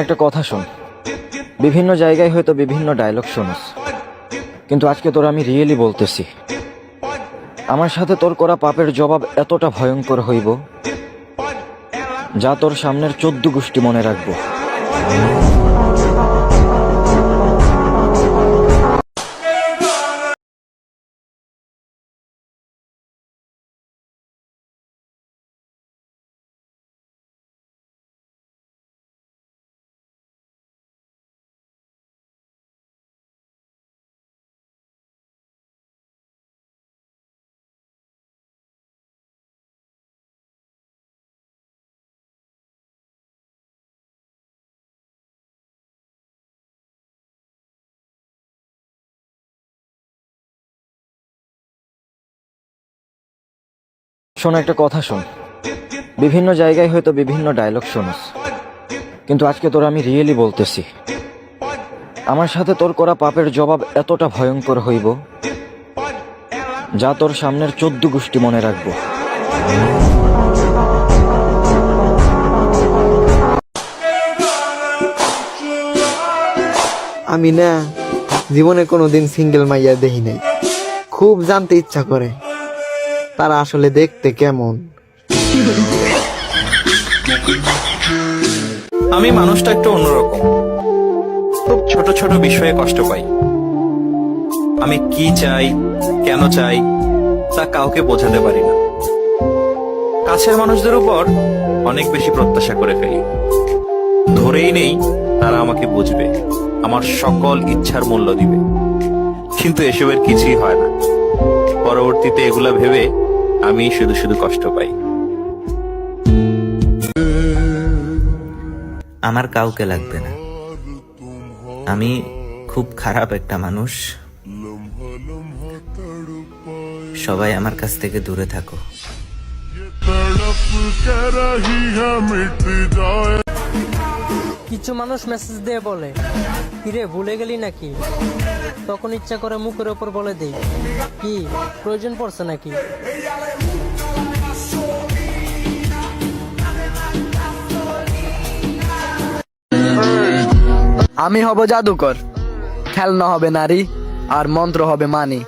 একটা কথা শোন, বিভিন্ন জায়গায় হয়তো বিভিন্ন ডায়লগ শোনস, কিন্তু আজকে তোর আমি রিয়েলি বলতেছি, আমার সাথে তোর করা পাপের জবাব এতটা ভয়ঙ্কর হইব যা তোর সামনের 14 গোষ্ঠী মনে রাখবো। শোন, একটা কথা শোন, বিভিন্ন জায়গায় হয়তো বিভিন্ন ডায়লগ শোনস, কিন্তু আজকে তোর আমি রিয়েলি বলতেছি, আমার সাথে তোর করা পাপের জবাব এতটা ভয়ঙ্কর হইব যা তোর সামনের 14 গোষ্ঠী মনে রাখবো। আমি না জীবনে কোনোদিন সিঙ্গেল মাইয়া দেখি নাই। খুব জানতে ইচ্ছা করে তারা আসলে দেখতে কেমন। আমি মানুষটা একটু অন্যরকম, খুব ছোট ছোট বিষয়ে কষ্ট পাই। আমি কি চাই, কেন চাই তা কাউকে বোঝাতে পারি না। কাছের মানুষদের উপর অনেক বেশি প্রত্যাশা করে ফেলি, ধরেই নেই তারা আমাকে বুঝবে, আমার সকল ইচ্ছার মূল্য দিবে, কিন্তু এসবের কিছুই হয় না। পরবর্তীতে এগুলা ভেবে আমি শুধু শুধু কষ্ট পাই। আমার কাউকে লাগবে না, আমি খুব খারাপ একটা মানুষ। সবাই আমার কাছ থেকে দূরে থাকো। কিছু মানুষ মেসেজ দিয়ে বলে, কিরে ভুলে গেলি নাকি? তখন ইচ্ছা করে মুখের ওপর বলে দেই, কি প্রয়োজন পড়ছে নাকি? আমি হব জাদুকর, খেলনা হবে নারী আর মন্ত্র হবে মানি।